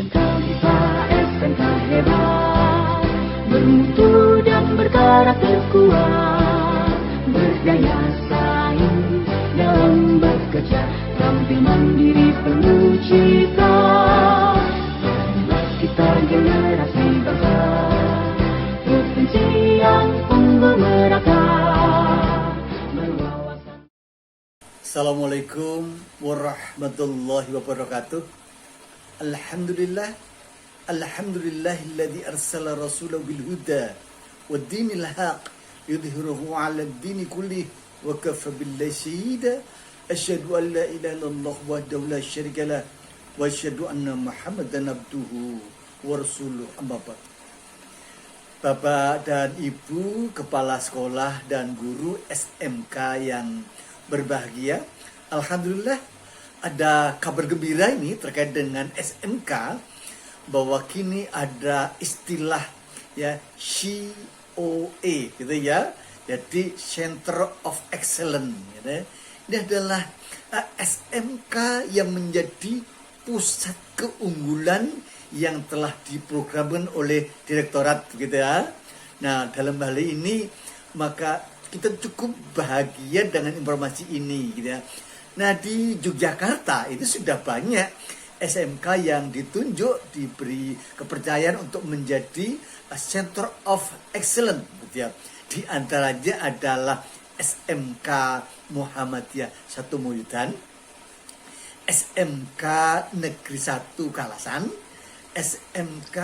SMK MIPA, SMK hebat, bermutu dan berkarakter kuat, berdaya saing dalam bekerja, tampil mandiri penuh cita. Inilah kita generasi bangsa, provinsi yang unggul merata, berwawasan. Assalamualaikum warahmatullahi wabarakatuh. Alhamdulillahilladzi arsala rasulahu bil huda wad dinil haq yudhiruhu 'ala ad-dini kullih wa kafa billahi shahida. Asyhadu an la ilaha illallah wahdahu la syarika lah wa asyhadu anna Muhammadan abduhu wa rasuluh. Amma ba'd. Bapak dan Ibu kepala sekolah dan guru SMK yang berbahagia, alhamdulillah ada kabar gembira ini terkait dengan SMK, bahwa kini ada istilah ya COE gitu ya, jadi Center of Excellence gitu. Ini adalah SMK yang menjadi pusat keunggulan yang telah diprogramkan oleh direktorat gitu ya. Nah, dalam hal ini maka kita cukup bahagia dengan informasi ini gitu ya. Nah, di Yogyakarta itu sudah banyak SMK yang ditunjuk, diberi kepercayaan untuk menjadi Center of Excellence gitu ya. Di antaranya adalah SMK Muhammadiyah 1 Moyudan, SMK Negeri 1 Kalasan, SMK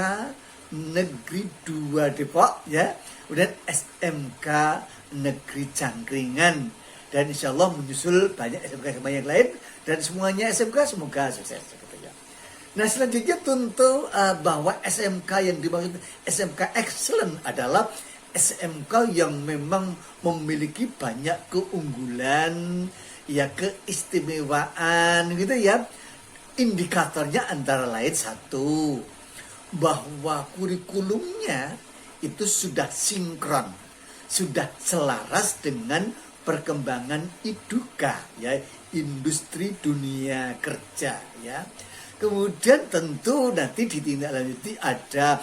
Negeri 2 Depok ya, kemudian SMK Negeri Cangkringan, dan insya Allah menyusul banyak SMK yang lain, dan semuanya SMK semoga sukses gitu ya. Nah, selanjutnya tentu bahwa SMK yang dimaksud SMK Excellent adalah SMK yang memang memiliki banyak keunggulan ya, keistimewaan gitu ya. Indikatornya antara lain satu, bahwa kurikulumnya itu sudah sinkron, sudah selaras dengan perkembangan IDUKA ya, industri dunia kerja ya. Kemudian tentu nanti ditindaklanjuti ada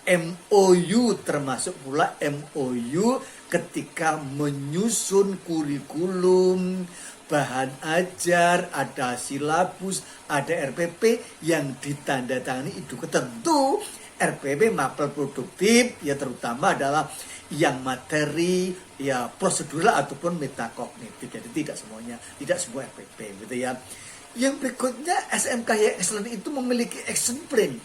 MOU, termasuk pula MOU ketika menyusun kurikulum, bahan ajar, ada silabus, ada RPP yang ditandatangani IDUKA. Tentu RPP mapel produktif ya, terutama adalah yang materi ya prosedural ataupun metakognitif. Jadi tidak semuanya, tidak semua RPP gitu ya. Yang berikutnya, SMK yang excellent itu memiliki action plan,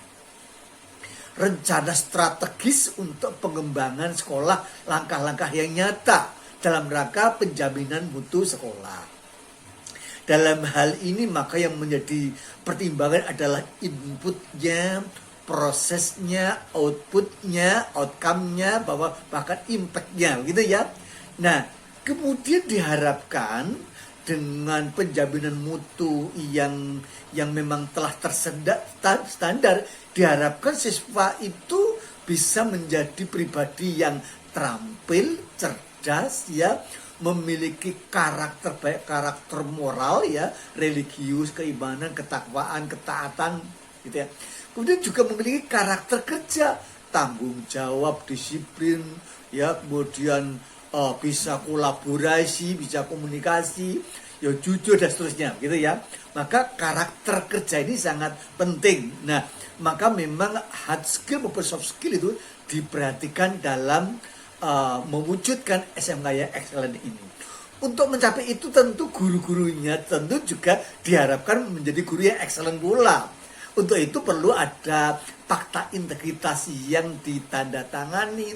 rencana strategis untuk pengembangan sekolah, langkah-langkah yang nyata dalam rangka penjaminan mutu sekolah. Dalam hal ini maka yang menjadi pertimbangan adalah inputnya, prosesnya, outputnya, outcome-nya, bahkan impact-nya gitu ya. Nah, kemudian diharapkan dengan penjaminan mutu yang memang telah standar, diharapkan siswa itu bisa menjadi pribadi yang terampil, cerdas ya, memiliki karakter baik, karakter moral ya, religius, keimanan, ketakwaan, ketaatan gitu ya. Kemudian juga memiliki karakter kerja, tanggung jawab, disiplin, ya, kemudian bisa kolaborasi, bisa komunikasi, ya jujur dan seterusnya, gitu ya. Maka karakter kerja ini sangat penting. Nah, maka memang hard skill maupun soft skill itu diperhatikan dalam mewujudkan SMK yang excellent ini. Untuk mencapai itu tentu guru-gurunya tentu juga diharapkan menjadi guru yang excellent pula. Untuk itu perlu ada fakta integritas yang ditandatangani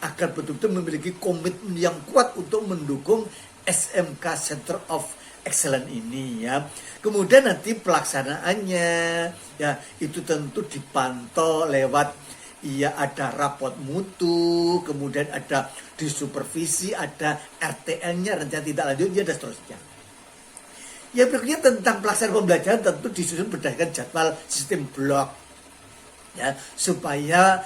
agar betul-betul memiliki komitmen yang kuat untuk mendukung SMK Center of Excellence ini ya. Kemudian nanti pelaksanaannya ya itu tentu dipantau lewat ada rapot mutu, kemudian ada disupervisi, ada RTL-nya, rencana tindak lanjutnya dan seterusnya. Yang berikutnya tentang pelaksanaan pembelajaran tentu disusun berdasarkan jadwal sistem blok ya, supaya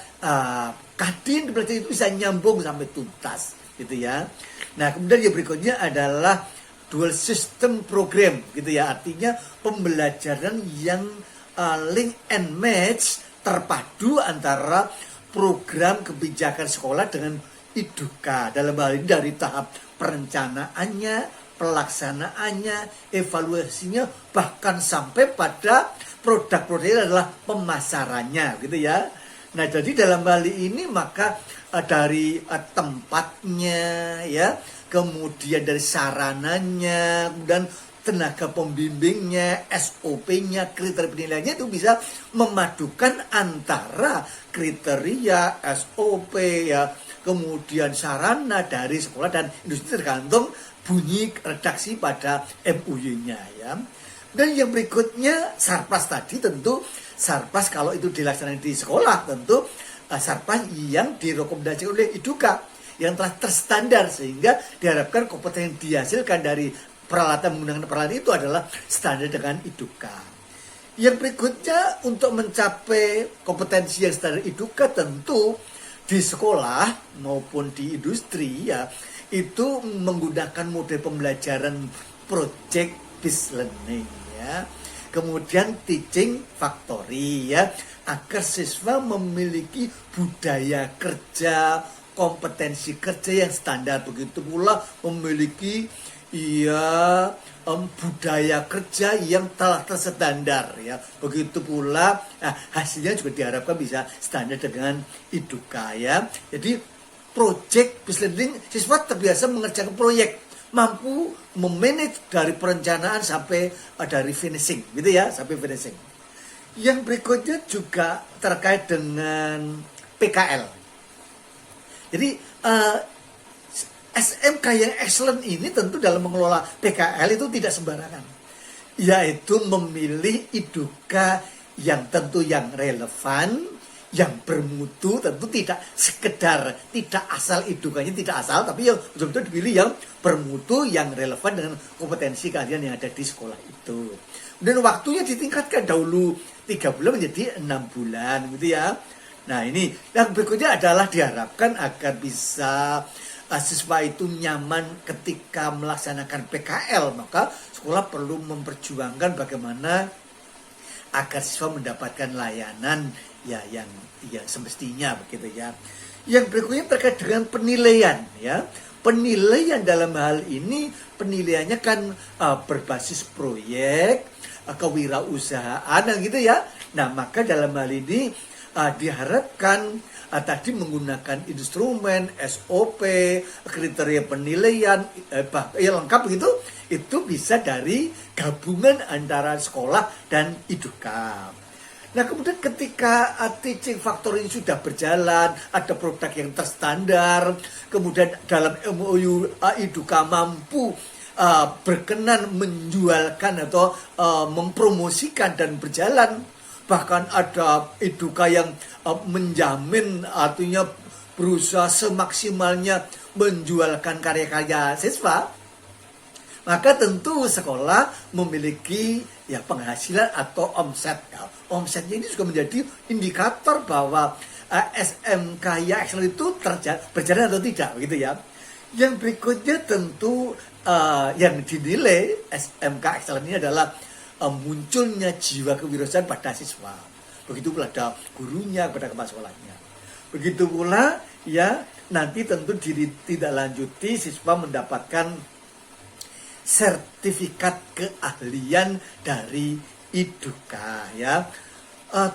kadin pembelajaran itu bisa nyambung sampai tuntas gitu ya. Nah, kemudian yang berikutnya adalah dual system program gitu ya, artinya pembelajaran yang link and match, terpadu antara program kebijakan sekolah dengan IDUKA. Dalam hal ini dari tahap perencanaannya, pelaksanaannya, evaluasinya, bahkan sampai pada produk-produknya adalah pemasarannya, gitu ya. Nah, jadi dalam hal ini maka dari tempatnya, ya, kemudian dari sarananya, dan tenaga pembimbingnya, SOP-nya, kriteria penilaiannya itu bisa memadukan antara kriteria, SOP, ya, kemudian sarana dari sekolah dan industri tergantung bunyi redaksi pada MOU-nya, ya. Dan yang berikutnya Sarpas tadi, tentu Sarpas kalau itu dilaksanakan di sekolah tentu Sarpas yang direkomendasikan oleh IDUKA yang telah terstandar, sehingga diharapkan kompetensi yang dihasilkan dari peralatan menggunakan peralatan itu adalah standar dengan IDUKA. Yang berikutnya untuk mencapai kompetensi yang standar IDUKA tentu di sekolah maupun di industri, ya, itu menggunakan model pembelajaran project based learning, ya. Kemudian teaching factory, ya, agar siswa memiliki budaya kerja, kompetensi kerja yang standar, begitu pula memiliki budaya kerja yang telah terstandar, ya. Begitu pula hasilnya juga diharapkan bisa standar dengan IDUKA, ya. Jadi project based learning, siswa terbiasa mengerjakan proyek, mampu memanage dari perencanaan sampai dari finishing, gitu ya, sampai finishing. Yang berikutnya juga terkait dengan PKL. Jadi SMK yang excellent ini tentu dalam mengelola PKL itu tidak sembarangan, yaitu memilih IDUKA yang tentu yang relevan, yang bermutu, tentu tidak sekedar, tidak asal IDUKA-nya tidak asal, tapi yang betul-betul dipilih yang bermutu, yang relevan dengan kompetensi kalian yang ada di sekolah itu. Dan waktunya ditingkatkan, dahulu 3 bulan menjadi 6 bulan, gitu ya. Nah, ini yang berikutnya adalah diharapkan agar bisa siswa itu nyaman ketika melaksanakan PKL, maka sekolah perlu memperjuangkan bagaimana agar siswa mendapatkan layanan, ya, yang semestinya, begitu ya. Yang berikutnya terkait dengan penilaian, ya. Penilaian dalam hal ini penilaiannya kan berbasis proyek, kewirausahaan, gitu ya. Nah, maka dalam hal ini diharapkan tadi menggunakan instrumen, SOP, kriteria penilaian, lengkap gitu, itu bisa dari gabungan antara sekolah dan IDUKA. Nah, kemudian ketika teaching factory ini sudah berjalan, ada produk yang terstandar, kemudian dalam MOU IDUKA mampu berkenan menjualkan atau mempromosikan dan berjalan, bahkan ada IDUKA yang menjamin, artinya berusaha semaksimalnya menjualkan karya-karya siswa, maka tentu sekolah memiliki, ya, penghasilan atau omset. Ya, omsetnya ini juga menjadi indikator bahwa SMK yang excellent itu berjalan atau tidak, begitu ya. Yang berikutnya tentu yang dinilai SMK excellent ini adalah munculnya jiwa kewirausahaan pada siswa. Begitu pula ada gurunya, pada kepala sekolahnya. Begitu pula, ya, nanti tentu ditindaklanjuti siswa mendapatkan sertifikat keahlian dari IDUKA, ya.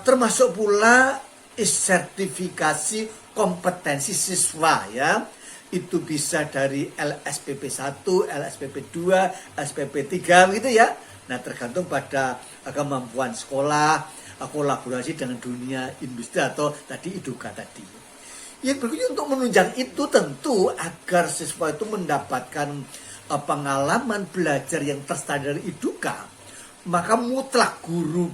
Termasuk pula sertifikasi kompetensi siswa, ya. Itu bisa dari LSPP 1, LSPP 2, SPP 3, gitu ya. Nah, tergantung pada kemampuan sekolah, kolaborasi dengan dunia industri atau tadi IDUKA tadi. Yang berikutnya untuk menunjang itu tentu agar siswa itu mendapatkan pengalaman belajar yang terstandar IDUKA, maka mutlak guru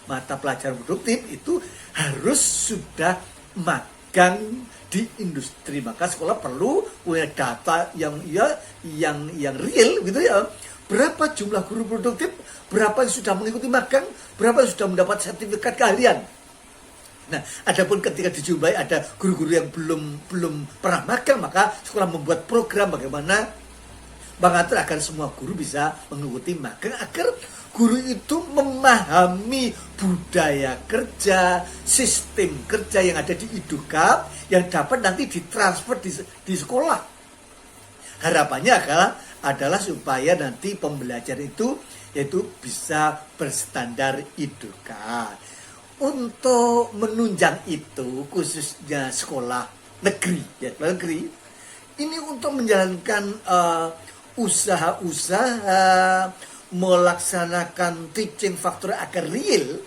mata pelajaran produktif itu harus sudah magang di industri. Maka sekolah perlu punya data yang real, gitu ya. Berapa jumlah guru produktif, berapa yang sudah mengikuti magang, berapa yang sudah mendapat sertifikat keahlian. Nah, adapun ketika dijumpai ada guru-guru yang belum pernah magang, maka sekolah membuat program bagaimana mengatur agar semua guru bisa mengikuti magang, agar guru itu memahami budaya kerja, sistem kerja yang ada di Idukap yang dapat nanti ditransfer di sekolah. Harapannya adalah supaya nanti pembelajaran itu yaitu bisa berstandar Idukap. Untuk menunjang itu, khususnya sekolah negeri, ini untuk menjalankan usaha-usaha melaksanakan teaching factory agar real,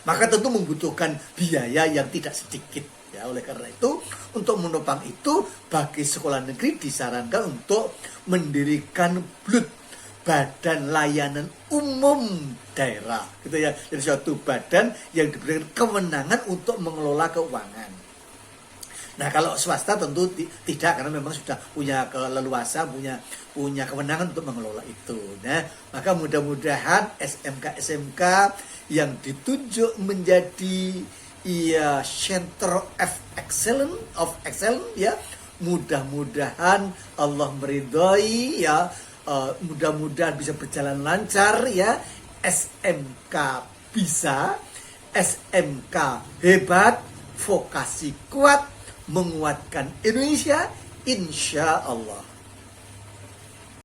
maka tentu membutuhkan biaya yang tidak sedikit. Ya, oleh karena itu, untuk menopang itu, bagi sekolah negeri disarankan untuk mendirikan BLUD, Badan Layanan Umum Daerah, gitu ya. Jadi suatu badan yang diberikan kewenangan untuk mengelola keuangan. Nah, kalau swasta tentu tidak, karena memang sudah punya keleluasaan, punya kewenangan untuk mengelola itu. Nah, maka mudah-mudahan SMK yang ditunjuk menjadi Center of Excellence ya, mudah-mudahan Allah meridhoi ya. Mudah-mudahan bisa berjalan lancar ya. SMK bisa, SMK hebat, vokasi kuat, menguatkan Indonesia, insya Allah.